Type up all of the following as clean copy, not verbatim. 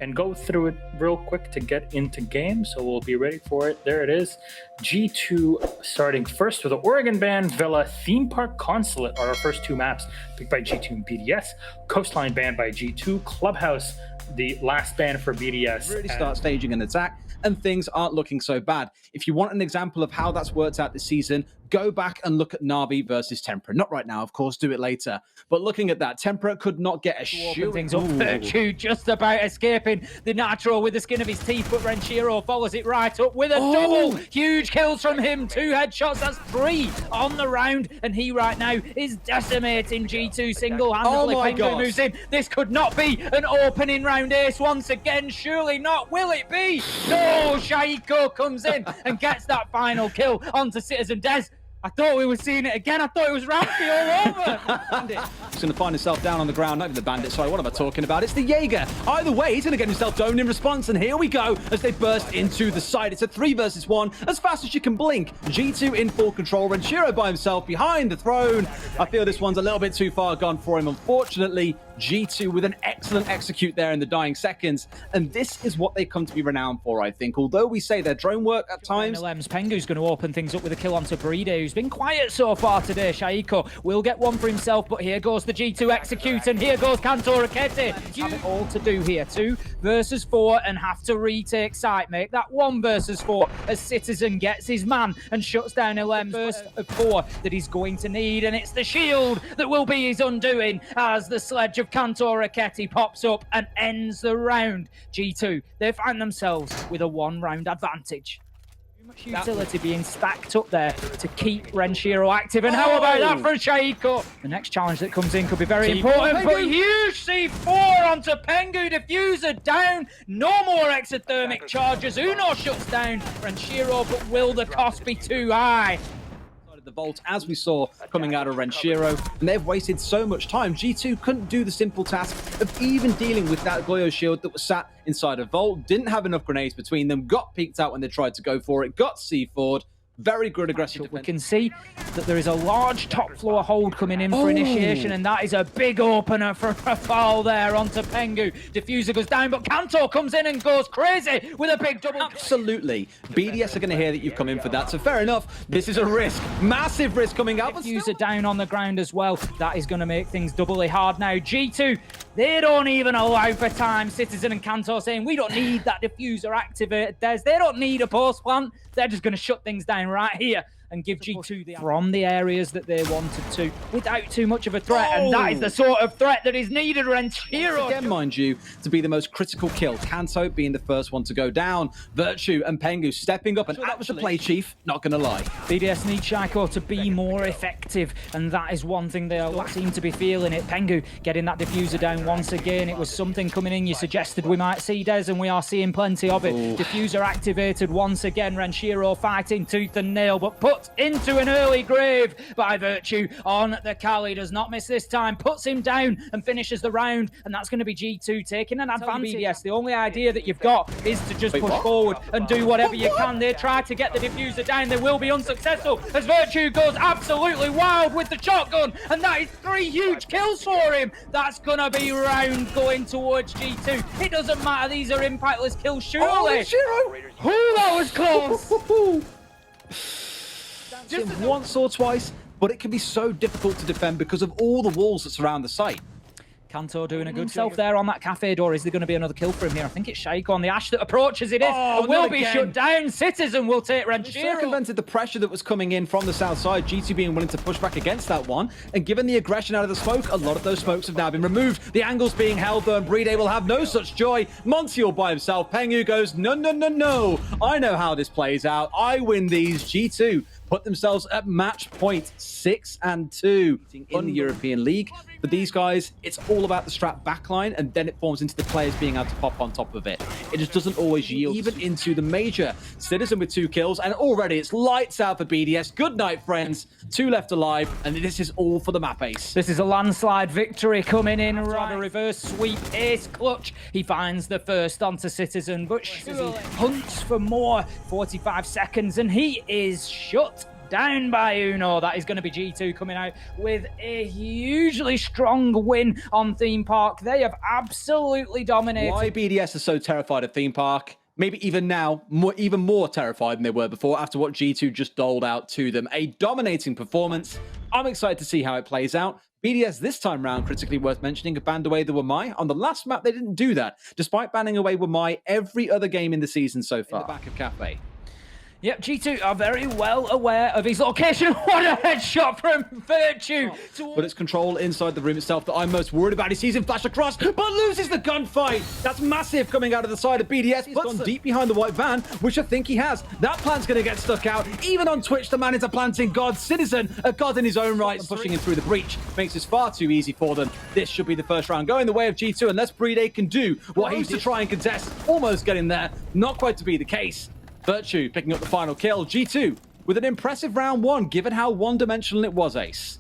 and go through it real quick to get into game. So we'll be ready for it. There it is. G2 starting first with the Oregon band, Villa, Theme Park Consulate are our first two maps picked by G2 and BDS. Coastline banned by G2, Clubhouse, the last ban for BDS. Really start staging an attack, and things aren't looking so bad. If you want an example of how that's worked out this season, go back and look at Na'Vi versus Tempera. Not right now, of course, do it later. But looking at that, Tempera could not get a shoot. Things up. Virtue just about escaping the natural with the skin of his teeth, but Renshiro follows it right up with a double. Huge kills from him, 2 headshots, that's 3 on the round, and he right now is decimating G2 single-handedly. Pengu moves in. This could not be an opening round ace once again, surely not. Will it be? No, Shaiko comes in and gets that final kill onto Citizen Des. I thought we were seeing it again. I thought it was Rampy all over. Bandit. He's going to find himself down on the ground. Not even the Bandit, sorry, what am I talking about? It's the Jaeger. Either way, he's going to get himself domed in response. And here we go as they burst into the site. It's a 3 versus 1, as fast as you can blink. G2 in full control. Renshiro by himself behind the throne. I feel this one's a little bit too far gone for him, unfortunately. G2 with an excellent execute there in the dying seconds. And this is what they come to be renowned for, I think. Although we say their drone work at times. Pengu's going to open things up with a kill onto Bride, who's been quiet so far today. Shaiko will get one for himself, but here goes the G2 execute, and here goes Kanto Rakete. You have it all to do here. 2 versus 4 and have to retake site. Make that 1 versus 4 as Citizen gets his man and shuts down Elem's first of 4 that he's going to need, and it's the shield that will be his undoing as the sledge of Kanto Rakete pops up and ends the round. G2, they find themselves with a 1-round advantage. Too much utility being stacked up there to keep Renshiro active. And how about that for Shaiko? The next challenge that comes in could be very important, but huge C4 onto Pengu. Diffuser down. No more exothermic charges. Uno shuts down Renshiro, but will the cost be too high? The vault, as we saw coming out of Renshiro, and they've wasted so much time. G2 couldn't do the simple task of even dealing with that Goyo shield that was sat inside a vault, didn't have enough grenades between them, got peeked out when they tried to go for it, got C4'd. Very good aggressive defense. We can see that there is a large top floor hold coming in for initiation, and that is a big opener for a foul there onto Pengu. Diffuser goes down, but Kanto comes in and goes crazy with a big double. Absolutely. BDS are going to hear that you've come in for that, so fair enough. This is a risk. Massive risk coming up. Diffuser down on the ground as well. That is going to make things doubly hard now. G2, they don't even allow for time. Citizen and Kanto saying, we don't need that diffuser activated. They don't need a post plant. They're just going to shut things down right here and give G2 the from the areas that they wanted to without too much of a threat. And that is the sort of threat that is needed. Renshiro, again, mind you, to be the most critical kill. Kanto being the first one to go down. Virtue and Pengu stepping up, and that was the play, Chief, not gonna lie. BDS need Shaiko to be more effective, and that is one thing they seem to be feeling it. Pengu getting that diffuser down once again. It was something coming in. You suggested we might see Des, and we are seeing plenty of it. Diffuser activated once again. Renshiro fighting tooth and nail, but put into an early grave by Virtue on the Kali. Does not miss this time, puts him down and finishes the round, and that's going to be G2 taking an advantage. BDS, the only idea that you've got is to just push forward and do whatever you can. They try to get the diffuser down, they will be unsuccessful as Virtue goes absolutely wild with the shotgun, and that is 3 huge kills for him. That's going to be round going towards G2. It doesn't matter, these are impactless kills, surely. That was close. Just once or twice, but it can be so difficult to defend because of all the walls that surround the site. Kanto doing a good self there on that cafe door. Is there going to be another kill for him here? I think it's Shaiko on the Ash that approaches. It is. It will be shut down. Citizen will take Renshiro. Circumvented the pressure that was coming in from the south side. G2 being willing to push back against that one. And given the aggression out of the smoke, a lot of those smokes have now been removed. The angles being held though, and Bride will have no such joy. Montiel by himself. Pengu goes, no, no, no, no. I know how this plays out. I win these. G2 put themselves at match point 6-2 in the European League. For these guys, it's all about the strat backline, and then it forms into the players being able to pop on top of it. It just doesn't always yield even into the major. Citizen with 2 kills, and already it's lights out for BDS. Good night, friends. 2 left alive, and this is all for the map ace. This is a landslide victory coming in. Right. A reverse sweep ace clutch. He finds the first onto Citizen, but surely hunts for more. 45 seconds, and he is shut down by Uno. That is going to be G2 coming out with a hugely strong win on Theme Park. They have absolutely dominated. Why BDS is so terrified of Theme Park? Maybe even now, even more terrified than they were before after what G2 just doled out to them. A dominating performance. I'm excited to see how it plays out. BDS this time round, critically worth mentioning, banned away the Wamai. On the last map, they didn't do that, despite banning away Wamai every other game in the season so far. In the back of Cafe. Yep, G2 are very well aware of his location. What a headshot from Virtue! But it's control inside the room itself that I'm most worried about. He sees him flash across, but loses the gunfight. That's massive coming out of the side of BDS. He's gone deep behind the white van, which I think he has. That plant's going to get stuck out. Even on Twitch, the man is a planting god. Citizen, a god in his own right, pushing him through the breach. Makes this far too easy for them. This should be the first round going the way of G2, unless BDS can do what he used to try and contest. Almost getting there. Not quite to be the case. Virtue picking up the final kill. G2 with an impressive round one, given how one-dimensional it was, Ace.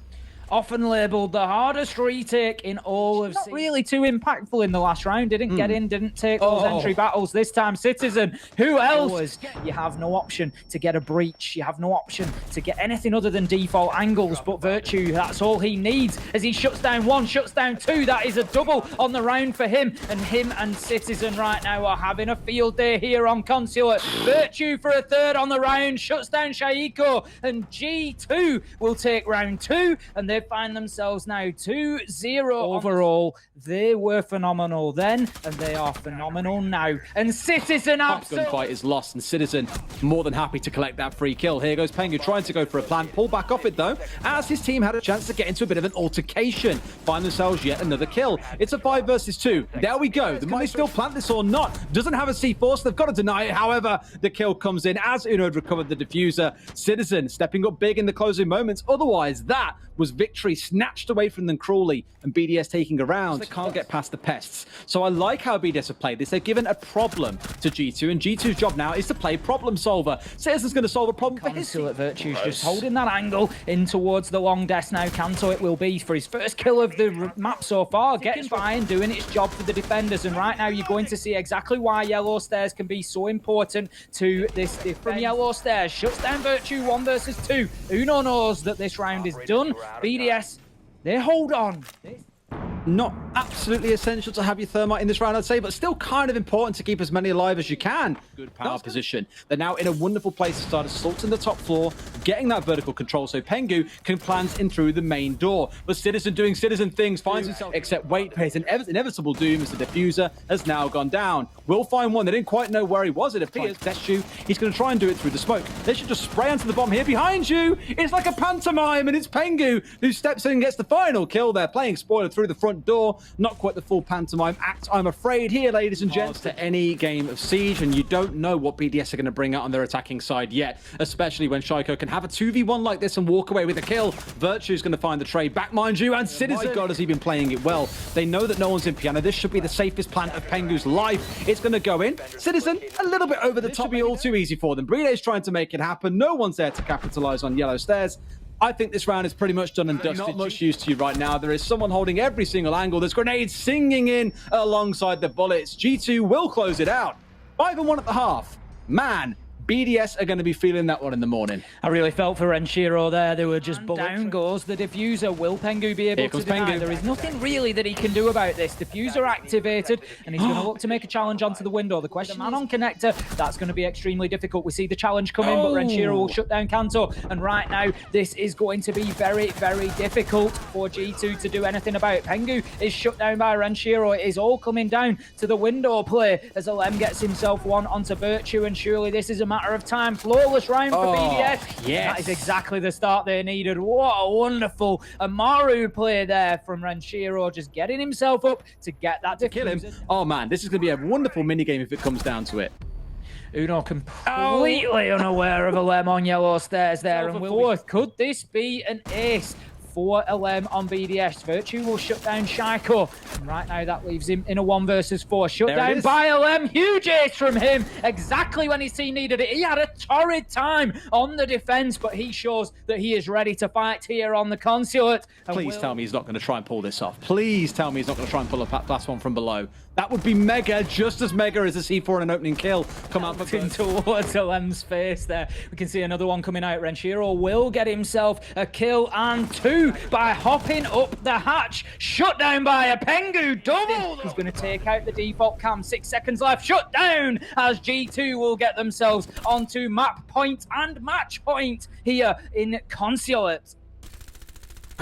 Often labelled the hardest retake in all of Not really too impactful in the last round. Didn't get in, didn't take those entry battles this time. Citizen, who else? You have no option to get a breach. You have no option to get anything other than default angles. But Virtue, that's all he needs. As he shuts down one, shuts down two. That is a double on the round for him. And him and Citizen right now are having a field day here on Consulate. Virtue for a third on the round. Shuts down Shaiko. And G2 will take round two. And they find themselves now 2-0 overall. They were phenomenal then, and they are phenomenal now. And Citizen absolutely... Gunfight is lost, and Citizen more than happy to collect that free kill. Here goes Pengu trying to go for a plant. Pull back off it, though, as his team had a chance to get into a bit of an altercation. Find themselves yet another kill. It's a 5 versus 2. There we go. Can they still plant this or not? Doesn't have a C4, so they've got to deny it. However, the kill comes in as Uno had recovered the diffuser. Citizen stepping up big in the closing moments. Otherwise, that was victory snatched away from them cruelly, and BDS taking a round. They can't get past the pests. So I like how BDS have played this. They've given a problem to G2, and G2's job now is to play problem solver. Citizen's going to solve a problem for his team. Virtue's just holding that angle in towards the long desk now. Kanto it will be for his first kill of the map so far. Gets fine, doing its job for the defenders, and right now you're going to see exactly why Yellow Stairs can be so important to this defense. From Yellow Stairs, shuts down Virtue 1 versus 2. Uno knows that this round is done. BDS, they hold on. Not absolutely essential to have your thermite in this round, I'd say, but still kind of important to keep as many alive as you can. Good power position. They're now in a wonderful place to start assaulting the top floor, getting that vertical control so Pengu can plant in through the main door. But Citizen doing Citizen things, finds himself, except wait, pays an inevitable doom as the diffuser has now gone down. Will find one. They didn't quite know where he was, it appears. Test you. He's going to try and do it through the smoke. They should just spray onto the bomb here behind you. It's like a pantomime, and it's Pengu who steps in and gets the final kill there, playing spoiler through the front door. Not quite the full pantomime act, I'm afraid, here, ladies and gents. To any game of Siege, and you don't know what BDS are going to bring out on their attacking side yet, especially when Shaiko can have a 2v1 like this and walk away with a kill. Virtue's going to find the trade back, mind you, and Citizen, my God, has he been playing it well. They know that no one's in piano. This should be the safest plant of Pengu's life. It's going to go in. Citizen, a little bit over the top. Should be all too easy for them. Brede's trying to make it happen. No one's there to capitalize on Yellow Stairs. I think this round is pretty much done and dusted. Not much use to you right now. There is someone holding every single angle. There's grenades singing in alongside the bullets. G2 will close it out. 5-1 at the half. Man, BDS are going to be feeling that one in the morning. I really felt for Renshiro there. They were just down goes the diffuser. Will Pengu be able to deny? There is nothing really that he can do about this. Diffuser activated, and he's going to look to make a challenge onto the window. The question, man on connector, that's going to be extremely difficult. We see the challenge come in, but Renshiro will shut down Kanto. And right now, this is going to be very, very difficult for G2 to do anything about it. Pengu is shut down by Renshiro. It is all coming down to the window play as Alem gets himself one onto Virtue, and surely this is a matter of time. Flawless round for BDS. Yes. That is exactly the start they needed. What a wonderful Amaru play there from Renshiro, just getting himself up to get that to kill him. Oh man, this is going to be a wonderful minigame if it comes down to it. Uno completely unaware of a Alem on Yellow Stairs there, and could this be an ace for LM on BDS. Virtue will shut down Shaiko. And right now that leaves him in a 1 versus 4. Shut down by LM. Huge ace from him. Exactly when his team needed it. He had a torrid time on the defense, but he shows that he is ready to fight here on the Consulate. Please tell me he's not going to try and pull this off. Please tell me he's not going to try and pull a last one from below. That would be mega, just as mega as a C4 and an opening kill. Come out towards LM's face there. We can see another one coming out. Renshiro will get himself a kill and 2 by hopping up the hatch. Shut down by a Pengu double. He's going to take out the default cam. 6 seconds left. Shut down as G2 will get themselves onto map point and match point here in Consulate.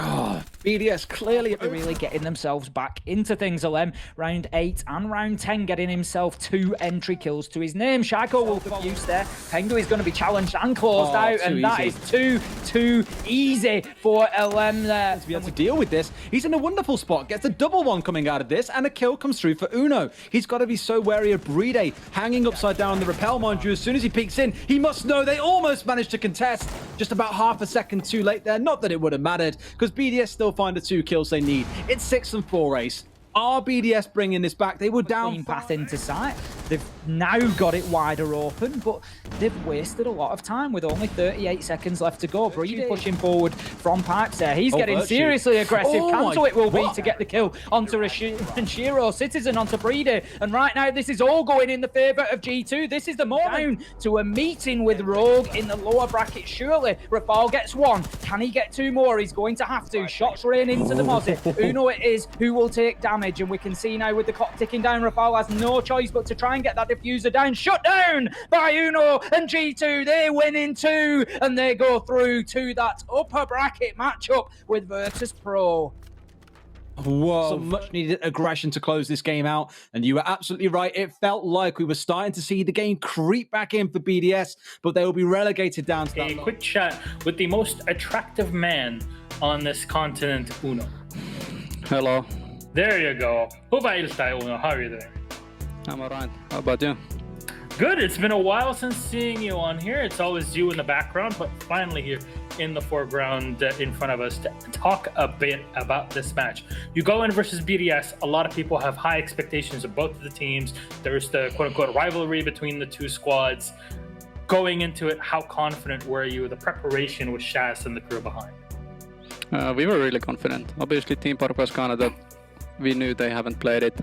Oh, BDS clearly really getting themselves back into things. LM round 8 and round 10 getting himself 2 entry kills to his name. Shaiko will produce there. Pengu is going to be challenged and closed out, and that is too easy for LM there. To be able to deal with this, he's in a wonderful spot. Gets a double one coming out of this, and a kill comes through for Uno. He's got to be so wary of Bride hanging upside down on the rappel, mind you. As soon as he peeks in, he must know they almost managed to contest. Just about half a second too late there. Not that it would have mattered, because BDS still find the 2 kills they need. It's 6 and 4 ace. Are BDS bringing this back? They were down. Clean path into sight. They've now got it wider open, but they've wasted a lot of time with only 38 seconds left to go. Brady pushing forward from pipes there. He's getting seriously aggressive. Canto it will be to get the kill onto Renshiro. Citizen onto Brady. And right now, this is all going in the favor of G2. This is the moment down to a meeting with Rogue in the lower bracket. Surely, Rafal gets 1. Can he get 2 more? He's going to have to. Shots rain into the Mozzie. Uno it is who will take damage. And we can see now with the clock ticking down, Rafal has no choice but to try and get that diffuser down. Shut down by Uno and G2. They win in 2 and they go through to that upper bracket matchup with Virtus Pro. Whoa, some much needed aggression to close this game out. And you were absolutely right. It felt like we were starting to see the game creep back in for BDS, but they will be relegated down to that. A quick chat with the most attractive man on this continent, Uno. Hello. There you go. Uno. How are you doing? I'm alright. How about you? Good. It's been a while since seeing you on here. It's always you in the background, but finally here in the foreground in front of us to talk a bit about this match. You go in versus BDS. A lot of people have high expectations of both of the teams. There's the quote-unquote rivalry between the 2 squads. Going into it, how confident were you? The preparation with Shaz and the crew behind? We were really confident. Obviously, Team Park was kind of that we knew they haven't played it,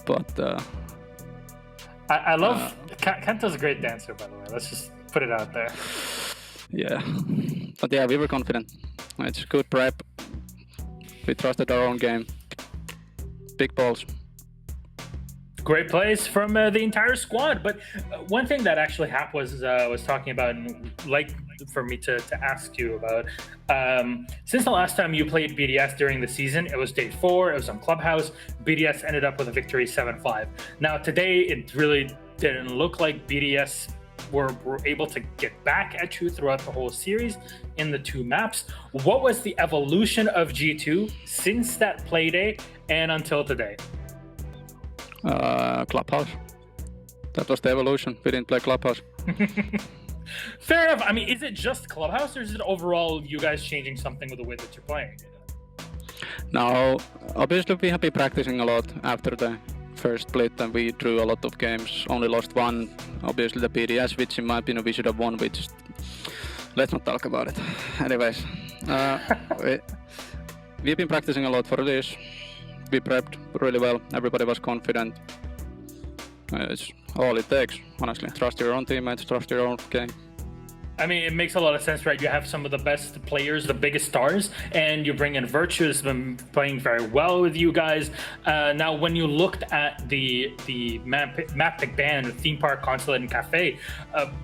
but I love Kento's a great dancer, by the way. Let's just put it out there. Yeah, but yeah, we were confident. It's good prep. We trusted our own game. Big balls. Great plays from the entire squad. But one thing that actually happened was talking about, and like for me to ask you about. Since the last time you played BDS during the season, it was day 4. It was on Clubhouse. BDS ended up with a victory 7-5. Now today, it really didn't look like BDS were able to get back at you throughout the whole series in the 2 maps. What was the evolution of G2 since that play day and until today? Clubhouse. That was the evolution. We didn't play Clubhouse. Fair enough. I mean, is it just Clubhouse, or is it overall you guys changing something with the way that you're playing? No, obviously we have been practicing a lot after the first split, and we drew a lot of games. Only lost 1. Obviously the BDS, which in my opinion we should have won. Which let's not talk about it. Anyways, we've been practicing a lot for this. We prepped really well. Everybody was confident. It's all it takes, honestly. Trust your own teammates, trust your own game. I mean, it makes a lot of sense, right? You have some of the best players, the biggest stars, and you bring in Virtue, who's been playing very well with you guys. Now, when you looked at the map pick band, Theme Park, Consulate, and Cafe,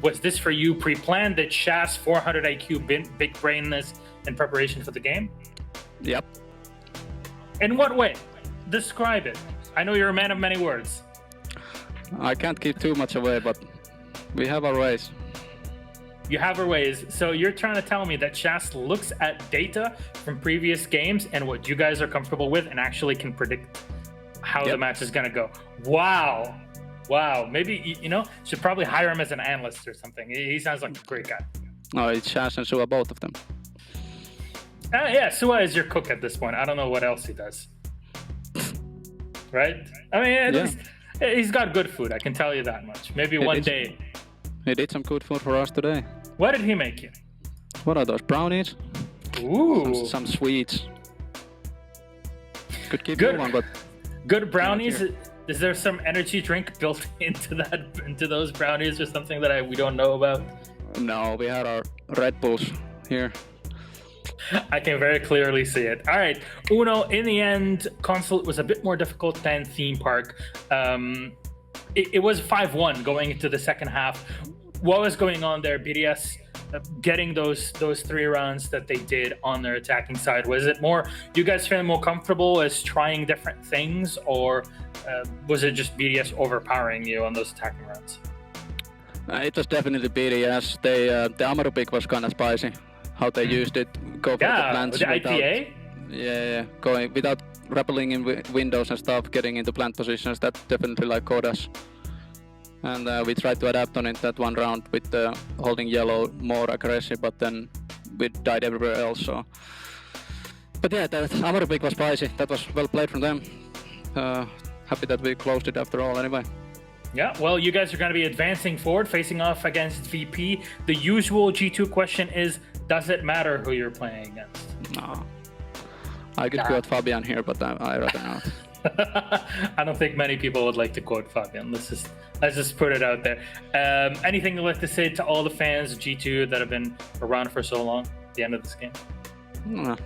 was this for you pre-planned? That Shaz 400 IQ big brainness in preparation for the game? Yep. In what way? Describe it. I know you're a man of many words. I can't give too much away, but we have our ways. You have our ways. So you're trying to tell me that Shaz looks at data from previous games and what you guys are comfortable with and actually can predict how the match is going to go. Wow. Wow. Maybe, should probably hire him as an analyst or something. He sounds like a great guy. No, it's Shaz and Sua, both of them. Yeah, Sua is your cook at this point. I don't know what else he does. Right? I mean, at least he's got good food. I can tell you that much. Maybe one day. He did some good food for us today. What did he make you? What are those, brownies? Ooh. Some sweets. Could keep Good. one, but Good brownies. Is there some energy drink built into those brownies or something that we don't know about? no, we had our Red Bulls here. I can very clearly see it. All right, Uno, in the end, Consulate was a bit more difficult than Theme Park. It was 5-1 going into the second half. What was going on there? BDS getting those 3 rounds that they did on their attacking side. Was it more you guys feeling more comfortable as trying different things, or was it just BDS overpowering you on those attacking rounds? It was definitely BDS. The Amaru pick was kind of spicy. How they used it, go for the plants with the without, IPA. going without rappelling in windows and stuff, getting into plant positions. That definitely like caught us. And we tried to adapt on it that one round with holding yellow more aggressive, but then we died everywhere else. So, but yeah, that Amaru pick was spicy. That was well played from them. Happy that we closed it after all. Anyway. Yeah, well, you guys are going to be advancing forward, facing off against VP. The usual G2 question is, does it matter who you're playing against? No. I could quote Fabian here, but I rather not. I don't think many people would like to quote Fabian. Let's just put it out there. Anything you'd like to say to all the fans of G2 that have been around for so long at the end of this game?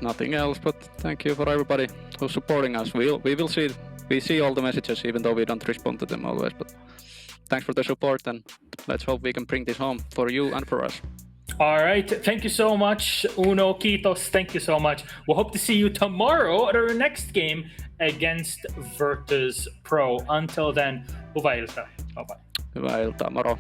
Nothing else, but thank you for everybody who's supporting us. We will see. We see all the messages, even though we don't respond to them always. But thanks for the support, and let's hope we can bring this home for you and for us. All right. Thank you so much, Uno, Kiitos. Thank you so much. We'll hope to see you tomorrow at our next game against Virtus Pro. Until then, hyvää iltaa. Bye-bye. Hyvää iltaa, moro.